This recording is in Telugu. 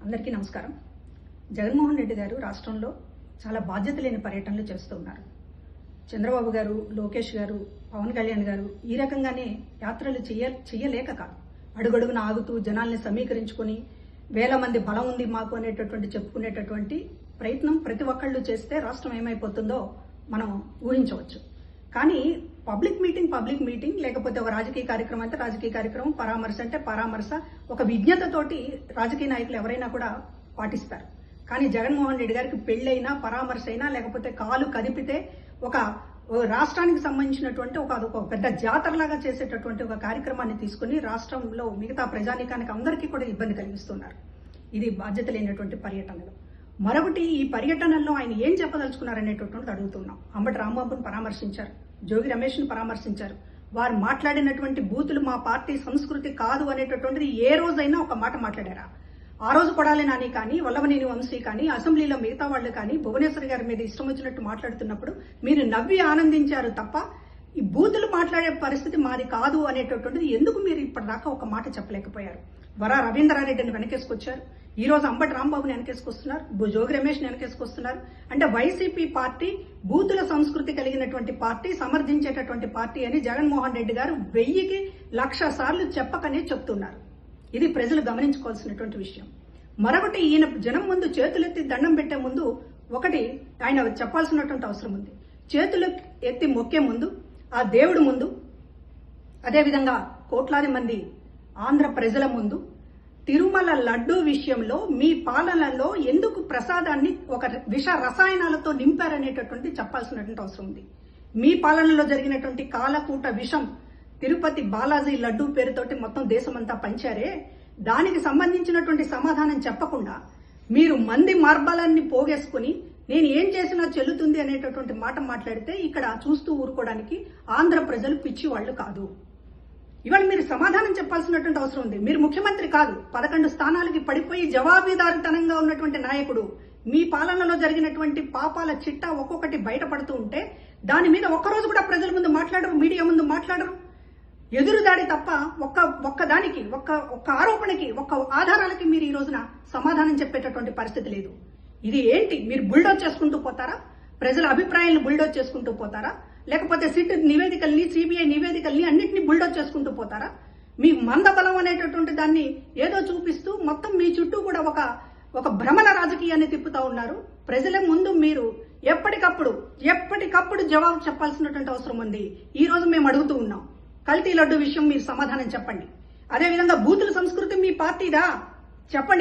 అందరికీ నమస్కారం. జగన్మోహన్ రెడ్డి గారు రాష్ట్రంలో చాలా బాధ్యత లేని పర్యటనలు చేస్తూ ఉన్నారు. చంద్రబాబు గారు, లోకేష్ గారు, పవన్ కళ్యాణ్ గారు ఈ రకంగానే యాత్రలు చేయలేక కాదు, అడుగడుగున ఆగుతూ జనాల్ని సమీకరించుకొని వేల మంది బలం ఉంది మాకు అనేటటువంటి చెప్పుకునేటటువంటి ప్రయత్నం ప్రతి ఒక్కళ్ళు చేస్తే రాష్ట్రం ఏమైపోతుందో మనం ఊహించవచ్చు. కానీ పబ్లిక్ మీటింగ్ లేకపోతే ఒక రాజకీయ కార్యక్రమం అయితే రాజకీయ కార్యక్రమం, పరామర్శ అంటే పరామర్శ, ఒక విజ్ఞతతోటి రాజకీయ నాయకులు ఎవరైనా కూడా పాటిస్తారు. కానీ జగన్మోహన్ రెడ్డి గారికి పెళ్ళైనా, పరామర్శ అయినా, లేకపోతే కాలు కదిపితే ఒక రాష్ట్రానికి సంబంధించినటువంటి ఒక పెద్ద జాతరలాగా చేసేటటువంటి ఒక కార్యక్రమాన్ని తీసుకుని రాష్ట్రంలో మిగతా ప్రజానీకానికి అందరికీ కూడా ఇబ్బంది కలిగిస్తున్నారు. ఇది బాధ్యత లేనటువంటి పర్యటనలు. మరొకటి, ఈ పర్యటనల్లో ఆయన ఏం చెప్పదలుచుకున్నారనేటటువంటిది అడుగుతున్నాం. అంబటి రాంబాబును పరామర్శించారు, జోగి రమేష్ను పరామర్శించారు. వారు మాట్లాడినటువంటి బూతులు మా పార్టీ సంస్కృతి కాదు అనేటటువంటిది ఏ రోజైనా ఒక మాట మాట్లాడారా? ఆ రోజు కొడాలి నాని కానీ, వల్లభనేని వంశీ కానీ, అసెంబ్లీలో మిగతా వాళ్ళు కానీ భువనేశ్వర్ గారి మీద ఇష్టం వచ్చినట్టు మాట్లాడుతున్నప్పుడు మీరు నవ్వి ఆనందించారు తప్ప ఈ బూతులు మాట్లాడే పరిస్థితి మాది కాదు అనేటటువంటిది ఎందుకు మీరు ఇప్పటిదాకా ఒక మాట చెప్పలేకపోయారు? వరా రవీంద్రారెడ్డిని వెనకేసుకొచ్చారు, ఈ రోజు అంబటి రాంబాబుని వెనకేసుకొస్తున్నారు, జోగి రమేష్ని వెనకేసుకొస్తున్నారు. అంటే వైసీపీ పార్టీ బూతుల సంస్కృతి కలిగినటువంటి పార్టీ, సమర్థించేటటువంటి పార్టీ అని జగన్మోహన్ రెడ్డి గారు 1000కి 1,00,000 సార్లు చెప్పకనే చెప్తున్నారు. ఇది ప్రజలు గమనించుకోవాల్సినటువంటి విషయం. మరొకటి, ఈయన జనం ముందు చేతులెత్తి దండం పెట్టే ముందు ఒకటి ఆయన చెప్పాల్సినటువంటి అవసరం ఉంది. చేతులు ఎత్తి మొక్కే ముందు ఆ దేవుడి ముందు, అదేవిధంగా కోట్లాది మంది ఆంధ్ర ప్రజల ముందు తిరుమల లడ్డూ విషయంలో మీ పాలనలో ఎందుకు ప్రసాదాన్ని ఒక విష రసాయనాలతో నింపారనేటటువంటి చెప్పాల్సినటువంటి అవసరం ఉంది. మీ పాలనలో జరిగినటువంటి కాలకూట విషం తిరుపతి బాలాజీ లడ్డూ పేరుతోటి మొత్తం దేశమంతా పంచారే, దానికి సంబంధించినటువంటి సమాధానం చెప్పకుండా మీరు మంది మార్బాలన్నీ పోగేసుకుని నేను ఏం చేసినా చెల్లుతుంది అనేటటువంటి మాట మాట్లాడితే ఇక్కడ చూస్తూ ఊరుకోవడానికి ఆంధ్ర ప్రజలు పిచ్చివాళ్లు కాదు. ఇవాళ మీరు సమాధానం చెప్పాల్సినటువంటి అవసరం ఉంది. మీరు ముఖ్యమంత్రి కాదు, 11 స్థానాలకి పడిపోయి జవాబుదారితనంగా ఉన్నటువంటి నాయకుడు. మీ పాలనలో జరిగినటువంటి పాపాల చిట్టా ఒక్కొక్కటి బయటపడుతూ ఉంటే దాని మీద ఒక్కరోజు కూడా ప్రజల ముందు మాట్లాడరు, మీడియా ముందు మాట్లాడరు. ఎదురుదాడి తప్ప ఒక్కదానికి ఒక్క ఆరోపణకి, ఒక్క ఆధారాలకి మీరు ఈ రోజున సమాధానం చెప్పేటటువంటి పరిస్థితి లేదు. ఇది ఏంటి? మీరు బుల్డోజ్ చేసుకుంటూ పోతారా? ప్రజల అభిప్రాయాలను బుల్డోజ్ చేసుకుంటూ పోతారా? లేకపోతే సిట్ నివేదికల్ని, సిబిఐ నివేదికల్ని అన్నింటినీ బుల్డోజ్ చేసుకుంటూ పోతారా? మీ మందబలం అనేటటువంటి దాన్ని ఏదో చూపిస్తూ మొత్తం మీ చుట్టూ కూడా ఒక భ్రమల రాజకీయాన్ని తిప్పుతా ఉన్నారు. ప్రజల ముందు మీరు ఎప్పటికప్పుడు జవాబు చెప్పాల్సినటువంటి అవసరం ఉంది. ఈ రోజు మేము అడుగుతూ ఉన్నాం, కల్తీ లడ్డు విషయం మీరు సమాధానం చెప్పండి. అదేవిధంగా బూతుల సంస్కృతి మీ పార్టీదా? చెప్పండి.